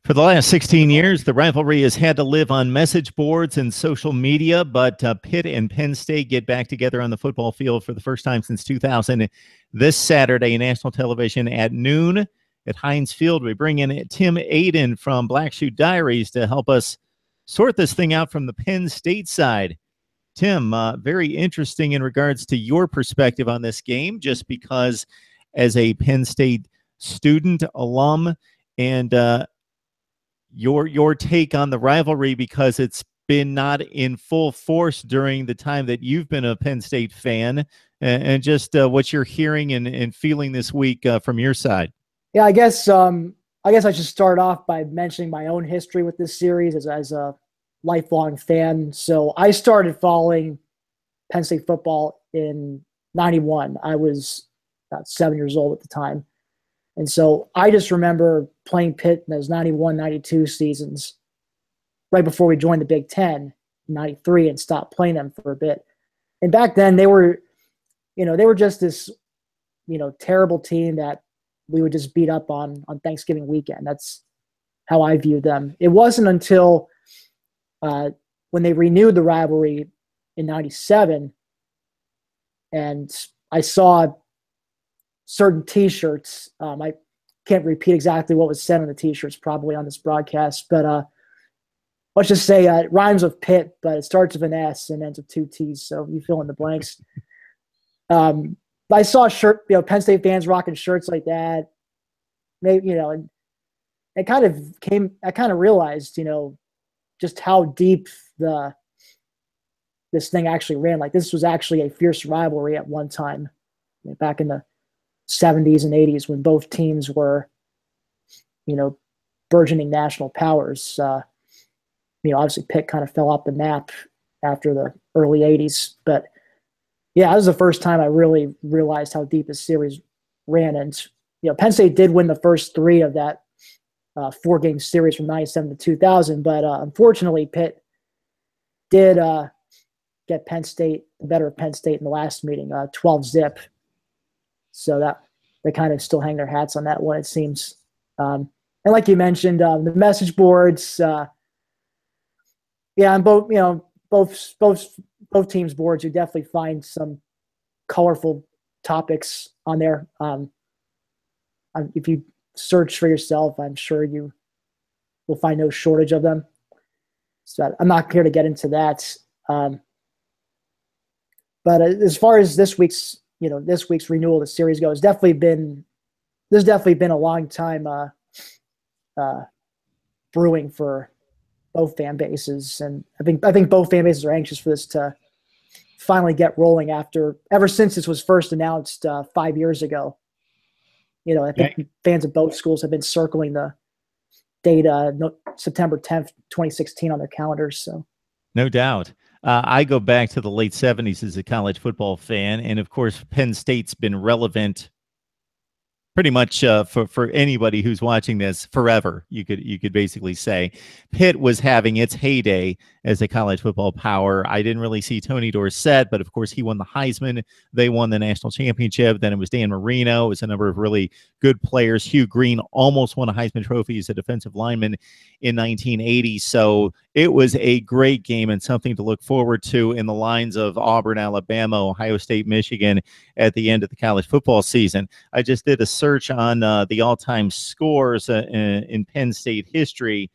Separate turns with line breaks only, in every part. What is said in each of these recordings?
For the last 16 years, the rivalry has had to live on message boards and social media, but Pitt and Penn State get back together on the football field for the first time since 2000. This Saturday, national television at noon at Heinz Field. We bring in Tim Aiden from Black Shoe Diaries to help us sort this thing out from the Penn State side. Tim, very interesting in regards to your perspective on this game, just because as a Penn State student, alum, and your take on the rivalry, because it's been not in full force during the time that you've been a Penn State fan, and just what you're hearing and feeling this week from your side.
Yeah, I guess I should start off by mentioning my own history with this series as a lifelong fan. So I started following Penn State football in '91. I was about 7 years old at the time. And so I just remember playing Pitt in those 91, 92 seasons right before we joined the Big Ten in 93 and stopped playing them for a bit. And back then they were just this, terrible team that we would just beat up on Thanksgiving weekend. That's how I viewed them. It wasn't until when they renewed the rivalry in 97 and I saw certain T-shirts. I can't repeat exactly what was said on the T-shirts probably on this broadcast, but let's just say it rhymes with Pitt, but it starts with an S and ends with two T's, so you fill in the blanks. I saw a shirt, Penn State fans rocking shirts like that. Maybe, and I kind of realized, just how deep this thing actually ran. Like, this was actually a fierce rivalry at one time, back in the 70s and 80s when both teams were, burgeoning national powers. Obviously Pitt kind of fell off the map after the early 80s, but yeah, that was the first time I really realized how deep this series ran. And, Penn State did win the first three of that 4-game series from 97 to 2000, but unfortunately Pitt did get the better of Penn State in the last meeting, 12-zip. So that they kind of still hang their hats on that one, it seems. And like you mentioned, the message boards, and both teams' boards, you definitely find some colorful topics on there. If you search for yourself, I'm sure you will find no shortage of them. So I'm not here to get into that. But as far as this week's renewal of the series goes, there's definitely been a long time brewing for both fan bases, and I think both fan bases are anxious for this to finally get rolling ever since this was first announced 5 years ago. I think fans of both schools have been circling the date September 10th, 2016 on their calendars. So, no
doubt. I go back to the late 70s as a college football fan, and of course, Penn State's been relevant pretty much for anybody who's watching this forever. You could basically say Pitt was having its heyday as a college football power. I didn't really see Tony Dorsett, but of course he won the Heisman. They won the national championship. Then it was Dan Marino. It was a number of really good players. Hugh Green almost won a Heisman Trophy as a defensive lineman in 1980. So it was a great game and something to look forward to in the lines of Auburn, Alabama, Ohio State, Michigan at the end of the college football season. I just did a search on the all-time scores in Penn State history.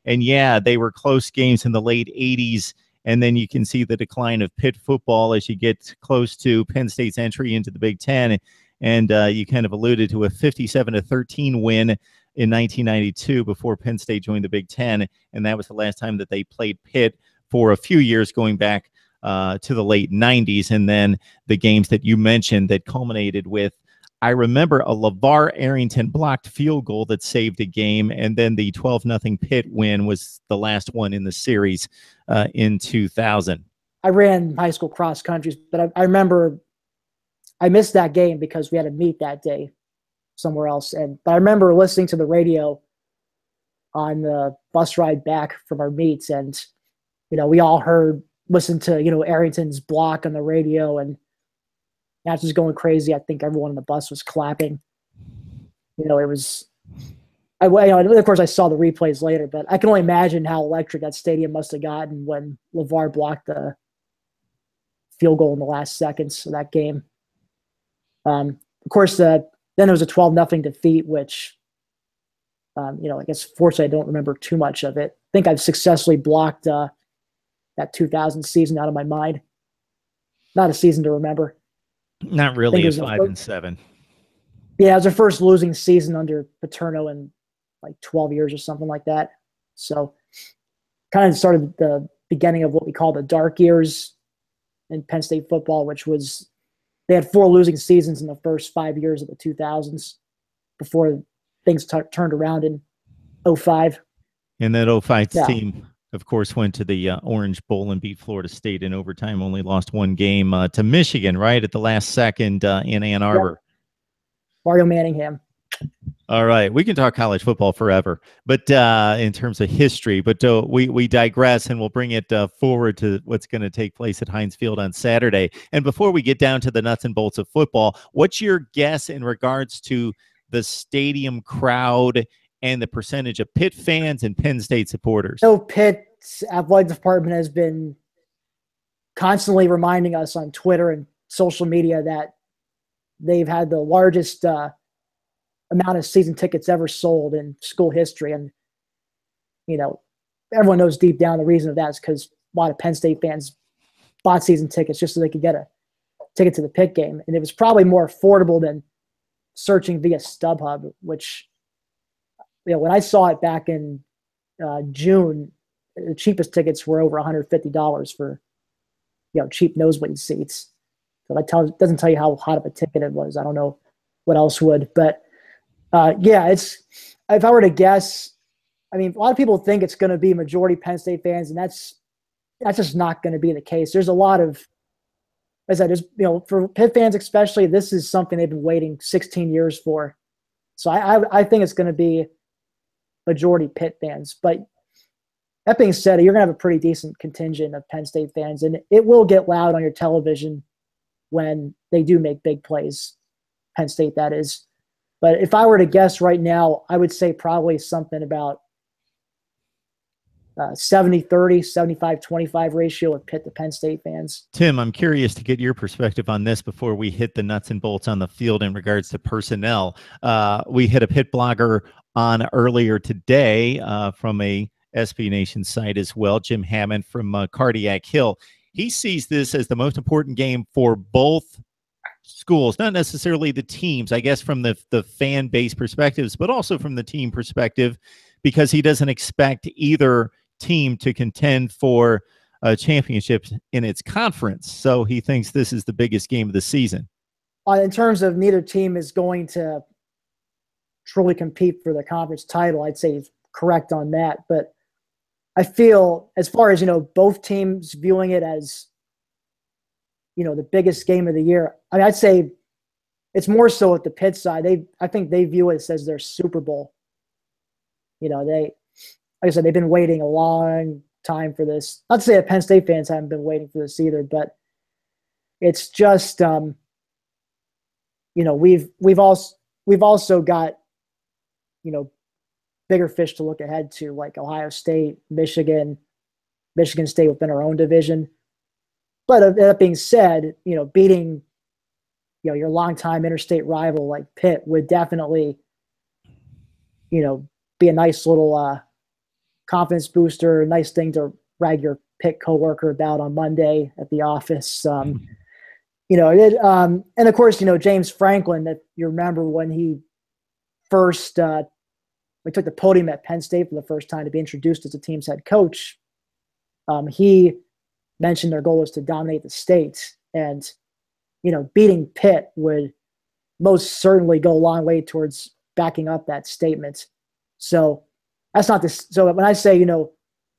And yeah, they were close games in the late 80s. And then you can see the decline of Pitt football as you get close to Penn State's entry into the Big Ten. And you kind of alluded to a 57-13 win in 1992 before Penn State joined the Big Ten. And that was the last time that they played Pitt for a few years, going back to the late 90s. And then the games that you mentioned that culminated with, I remember a LeVar Arrington blocked field goal that saved a game, and then the 12-0 Pitt win was the last one in the series in 2000.
I ran high school cross country, but I remember I missed that game because we had a meet that day somewhere else. But I remember listening to the radio on the bus ride back from our meets, and we all listened to Arrington's block on the radio, and that's just going crazy. I think everyone on the bus was clapping. It was of course, I saw the replays later, but I can only imagine how electric that stadium must have gotten when LeVar blocked the field goal in the last seconds of that game. Of course, then it was a 12-0 defeat, which, I guess fortunately I don't remember too much of it. I think I've successfully blocked that 2000 season out of my mind. Not a season to remember.
Not really a 5-7.
Yeah, it was our first losing season under Paterno in like 12 years or something like that. So kind of started the beginning of what we call the dark years in Penn State football, which was they had 4 losing seasons in the first 5 years of the 2000s before things turned around in 05.
And that 05 team, of course, went to the Orange Bowl and beat Florida State in overtime, only lost 1 game to Michigan, right, at the last second in Ann Arbor.
Yep. Mario Manningham.
All right, we can talk college football forever, but in terms of history, but we digress, and we'll bring it forward to what's going to take place at Heinz Field on Saturday. And before we get down to the nuts and bolts of football, what's your guess in regards to the stadium crowd and the percentage of Pitt fans and Penn State supporters?
So Pitt's athletic department has been constantly reminding us on Twitter and social media that they've had the largest amount of season tickets ever sold in school history. And, everyone knows deep down the reason of that is because a lot of Penn State fans bought season tickets just so they could get a ticket to the Pitt game. And it was probably more affordable than searching via StubHub, which, when I saw it back in June, the cheapest tickets were over $150 for, cheap nosebleed seats. So that doesn't tell you how hot of a ticket it was. I don't know what else would, but if I were to guess, a lot of people think it's going to be majority Penn State fans, and that's just not going to be the case. There's a lot of, as I said, for Pitt fans especially, this is something they've been waiting 16 years for. So I think it's going to be majority Pitt fans. But that being said, you're going to have a pretty decent contingent of Penn State fans, and it will get loud on your television when they do make big plays, Penn State that is. But if I were to guess right now, I would say probably something about 70-30, 75-25 ratio of Pitt to Penn State fans.
Tim, I'm curious to get your perspective on this before we hit the nuts and bolts on the field in regards to personnel. We hit a Pitt blogger on earlier today from a SB Nation site as well, Jim Hammond from Cardiac Hill. He sees this as the most important game for both schools, not necessarily the teams, I guess, from the fan base perspectives, but also from the team perspective, because he doesn't expect either team to contend for championships in its conference. So he thinks this is the biggest game of the season.
In terms of neither team is going to truly compete for the conference title, I'd say he's correct on that. But I feel, as far as, both teams viewing it as, the biggest game of the year, I'd say it's more so at the Pitt side. I think they view it as their Super Bowl. Like I said, they've been waiting a long time for this. Not to say that Penn State fans haven't been waiting for this either, but it's just, we've also got, bigger fish to look ahead to, like Ohio State, Michigan State within our own division. But that being said, beating, your longtime interstate rival like Pitt would definitely, be a nice little confidence booster, a nice thing to rag your Pitt coworker about on Monday at the office. And of course, James Franklin, that you remember when he first we took the podium at Penn State for the first time to be introduced as the team's head coach. He mentioned their goal was to dominate the state, and beating Pitt would most certainly go a long way towards backing up that statement. So that's not this. So when I say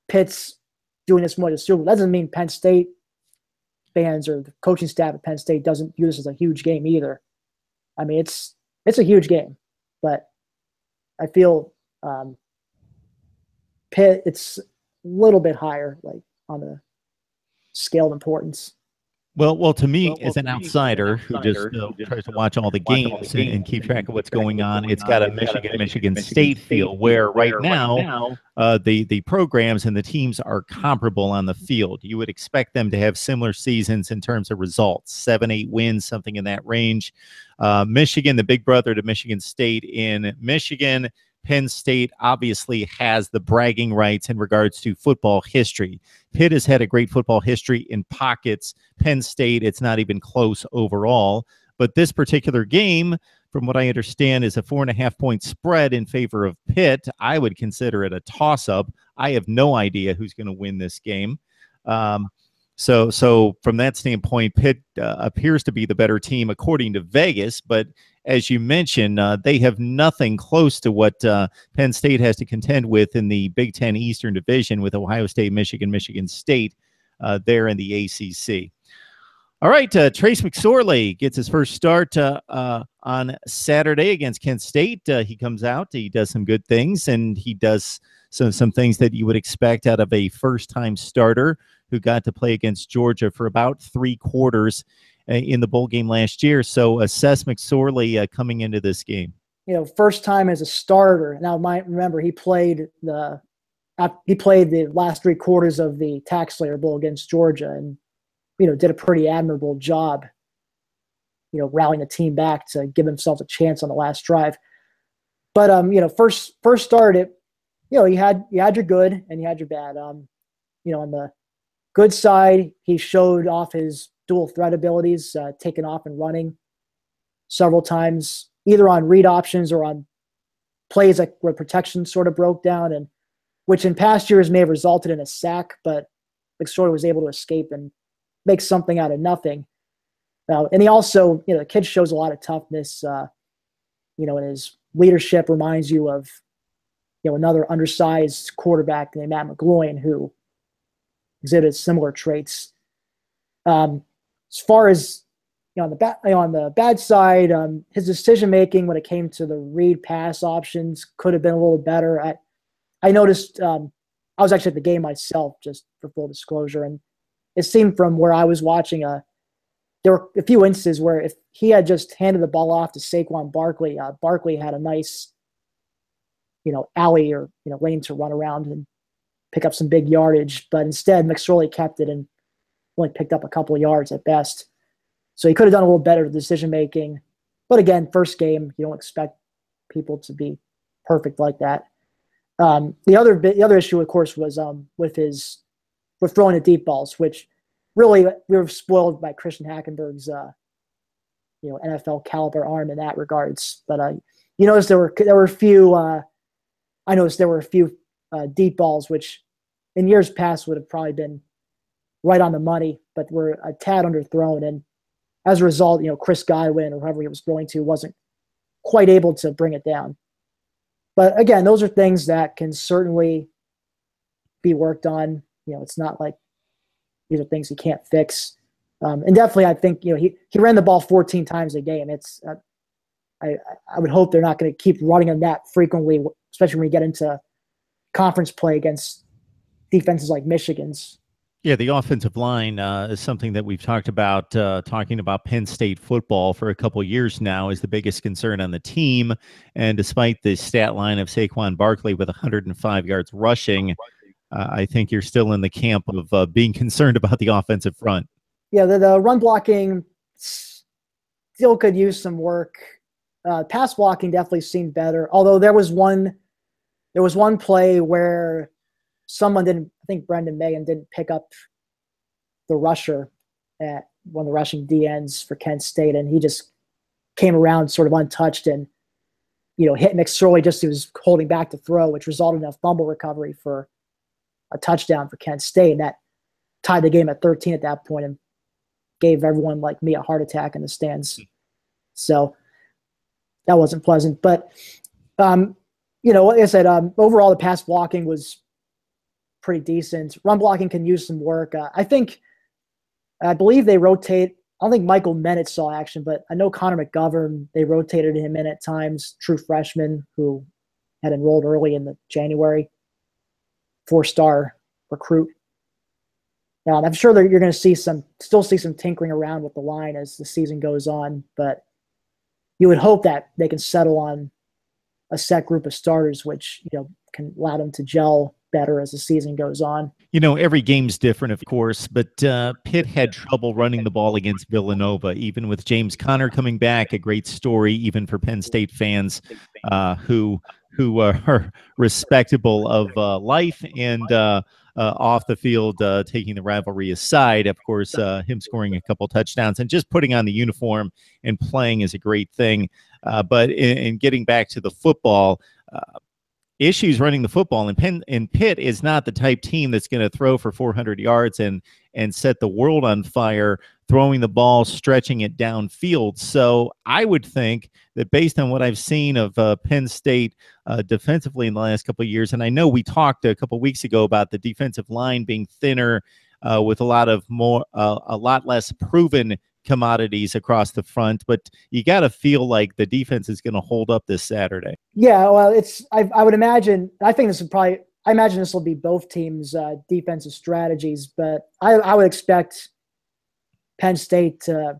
Pitt's doing this more to Super Bowl, that doesn't mean Penn State fans or the coaching staff at Penn State doesn't view this as a huge game either. It's a huge game, but I feel Pitt, it's a little bit higher, like on the scale of importance.
Well, to me, as an outsider who just tries to watch all the games and keep track of what's going on, it's got a Michigan State feel where right now the programs and the teams are comparable on the field. You would expect them to have similar seasons in terms of results, 7, 8 wins, something in that range. Michigan, the big brother to Michigan State in Michigan. Penn State obviously has the bragging rights in regards to football history. Pitt has had a great football history in pockets. Penn State, it's not even close overall. But this particular game, from what I understand, is a 4.5-point spread in favor of Pitt. I would consider it a toss-up. I have no idea who's going to win this game. So from that standpoint, Pitt appears to be the better team according to Vegas. But as you mentioned, they have nothing close to what Penn State has to contend with in the Big Ten Eastern Division with Ohio State, Michigan State there in the ACC. All right, Trace McSorley gets his first start on Saturday against Kent State. He comes out, he does some good things, and he does some things that you would expect out of a first-time starter who got to play against Georgia for about 3 quarters in the bowl game last year. So assess McSorley coming into this game.
First time as a starter. Now, remember, he played the last 3 quarters of the Tax Slayer Bowl against Georgia and, did a pretty admirable job, rallying the team back to give himself a chance on the last drive. But, first start, you had your good and you had your bad. On the good side, he showed off his dual threat abilities, taking off and running several times, either on read options or on plays where protection sort of broke down, and which in past years may have resulted in a sack, but McSorley was able to escape and make something out of nothing. And he also, the kid shows a lot of toughness, and his leadership reminds you of, another undersized quarterback named Matt McGloin who exhibited similar traits. As far as on the bad side, his decision making when it came to the read pass options could have been a little better. I noticed I was actually at the game myself, just for full disclosure, and it seemed from where I was watching, there were a few instances where if he had just handed the ball off to Saquon Barkley, Barkley had a nice alley or lane to run around and pick up some big yardage, but instead McSorley kept it and only picked up a couple of yards at best. So he could have done a little better decision making. But again, first game, you don't expect people to be perfect like that. The other issue, of course, was with throwing the deep balls, which really we were spoiled by Christian Hackenberg's NFL caliber arm in that regards. But you notice there were a few. I noticed there were a few deep balls which in years past would have probably been right on the money, but were a tad underthrown. And as a result, Chris Godwin or whoever he was throwing to wasn't quite able to bring it down. But again, those are things that can certainly be worked on. It's not like these are things he can't fix. And definitely, I think, he ran the ball 14 times a game. It's I would hope they're not going to keep running him that frequently, especially when we get into conference play against defenses like Michigan's.
Yeah, the offensive line is something that we've talked about, talking about Penn State football for a couple years now is the biggest concern on the team. And despite the stat line of Saquon Barkley with 105 yards rushing, I think you're still in the camp of being concerned about the offensive front.
Yeah, the run blocking still could use some work. Pass blocking definitely seemed better, although there was one play where someone didn't, I think Brendan Mahan didn't pick up the rusher at one of the rushing DNs for Kent State, and he just came around sort of untouched and, hit McSorley just as he was holding back to throw, which resulted in a fumble recovery for a touchdown for Kent State. And that tied the game at 13 at that point and gave everyone like me a heart attack in the stands. So that wasn't pleasant. But, like I said, overall the pass blocking was pretty decent. Run blocking can use some work. I believe they rotate. I don't think Michael Mennett saw action, but I know Connor McGovern, they rotated him in at times, true freshman who had enrolled early in the January, 4-star recruit. I'm sure that you're going to still see some tinkering around with the line as the season goes on, but you would hope that they can settle on a set group of starters, which can allow them to gel better as the season goes on.
Every game's different, of course, but Pitt had trouble running the ball against Villanova, even with James Conner coming back. A great story, even for Penn State fans who are respectable of life and off the field, taking the rivalry aside. Of course, him scoring a couple touchdowns and just putting on the uniform and playing is a great thing. But in getting back to the football, issues running the football, and Pitt is not the type team that's going to throw for 400 yards and set the world on fire, throwing the ball, stretching it downfield. So I would think that based on what I've seen of Penn State defensively in the last couple of years, and I know we talked a couple of weeks ago about the defensive line being thinner with a lot less proven commodities across the front, but you got to feel like the defense is going to hold up this Saturday.
Yeah, well, I would imagine. I imagine this will be both teams' defensive strategies, but I would expect Penn State to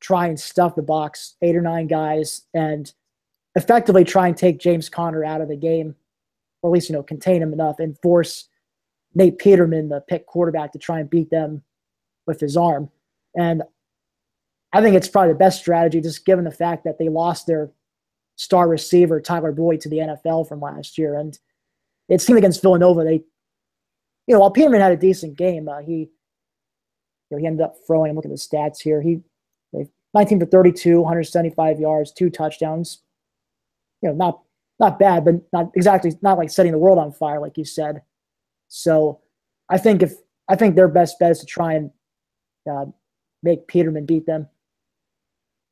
try and stuff the box, 8 or 9 guys, and effectively try and take James Conner out of the game, or at least contain him enough and force Nate Peterman, the Pitt quarterback, to try and beat them with his arm. And I think it's probably the best strategy, just given the fact that they lost their star receiver, Tyler Boyd, to the NFL from last year. And it seemed against Villanova, while Peterman had a decent game, he ended up throwing, I'm looking at the stats here, he 19 for 32, 175 yards, 2 touchdowns. Not bad, but not like setting the world on fire, like you said. So I think their best bet is to try and make Peterman beat them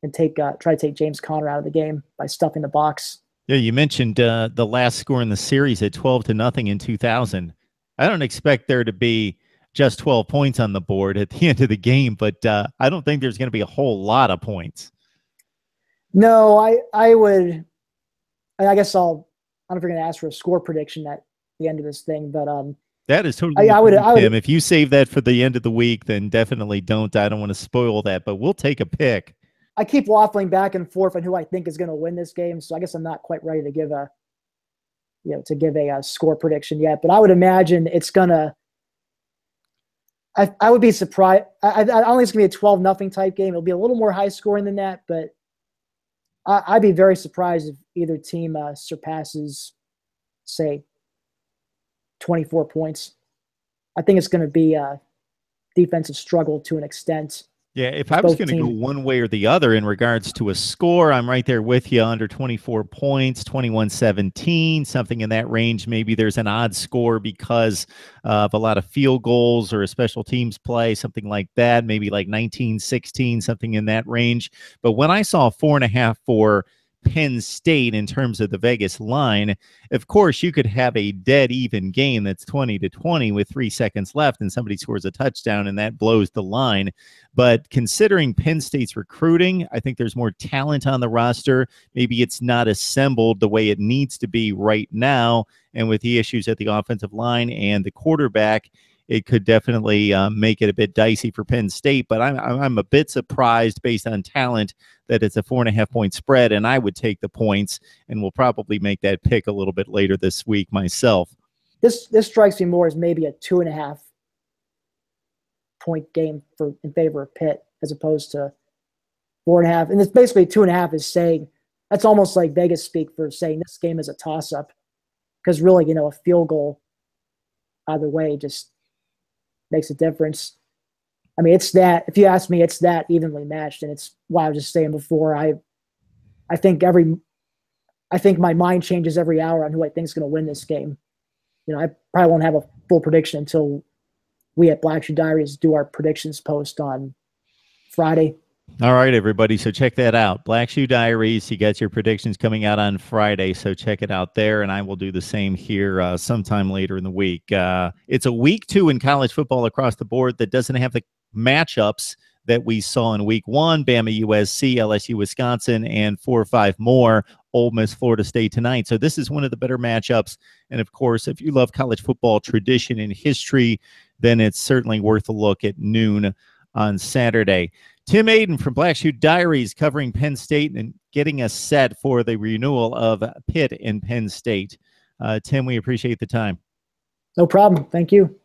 and try to take James Conner out of the game by stuffing the box.
Yeah, you mentioned the last score in the series at 12-0 in 2000. I don't expect there to be just 12 points on the board at the end of the game, but I don't think there's going to be a whole lot of points.
No, I would. I guess I don't know if you're going to ask for a score prediction at the end of this thing, but
that is totally. I would. If you save that for the end of the week, then definitely don't. I don't want to spoil that, but we'll take a pick.
I keep waffling back and forth on who I think is going to win this game, so I guess I'm not quite ready to give a score prediction yet. But I would imagine it's gonna. I would be surprised. I don't think it's gonna be a 12-0 type game. It'll be a little more high scoring than that, but I'd be very surprised if either team surpasses, say, 24 points. I think it's going to be a defensive struggle to an extent.
Yeah, if I was going to go one way or the other in regards to a score, I'm right there with you, under 24 points, 21-17, something in that range. Maybe there's an odd score because of a lot of field goals or a special teams play, something like that, maybe like 19-16, something in that range. But when I saw 4.5 for Penn State in terms of the Vegas line, of course, you could have a dead even game that's 20-20 with 3 seconds left and somebody scores a touchdown and that blows the line. But considering Penn State's recruiting, I think there's more talent on the roster. Maybe it's not assembled the way it needs to be right now. And with the issues at the offensive line and the quarterback, it could definitely make it a bit dicey for Penn State. But I'm a bit surprised based on talent that it's a 4.5 point spread, and I would take the points, and we'll probably make that pick a little bit later this week myself.
This strikes me more as maybe a 2.5 point game in favor of Pitt as opposed to 4.5. And it's basically 2.5 is saying that's almost like Vegas speak for saying this game is a toss up, because really, a field goal either way just makes a difference. I mean, it's that, if you ask me, it's that evenly matched, and it's why I was just saying before, I think my mind changes every hour on who I think is going to win this game. I probably won't have a full prediction until we at Black Shoe Diaries do our predictions post on Friday.
All right, everybody. So check that out. Black Shoe Diaries. You got your predictions coming out on Friday. So check it out there. And I will do the same here sometime later in the week. It's a week 2 in college football across the board that doesn't have the matchups that we saw in week 1, Bama USC, LSU Wisconsin, and 4 or 5 more, Ole Miss Florida State tonight. So this is one of the better matchups. And of course, if you love college football tradition and history, then it's certainly worth a look at noon on Saturday. Tim Aiden from Black Shoe Diaries covering Penn State and getting us set for the renewal of Pitt and Penn State. Tim, we appreciate the time.
No problem. Thank you.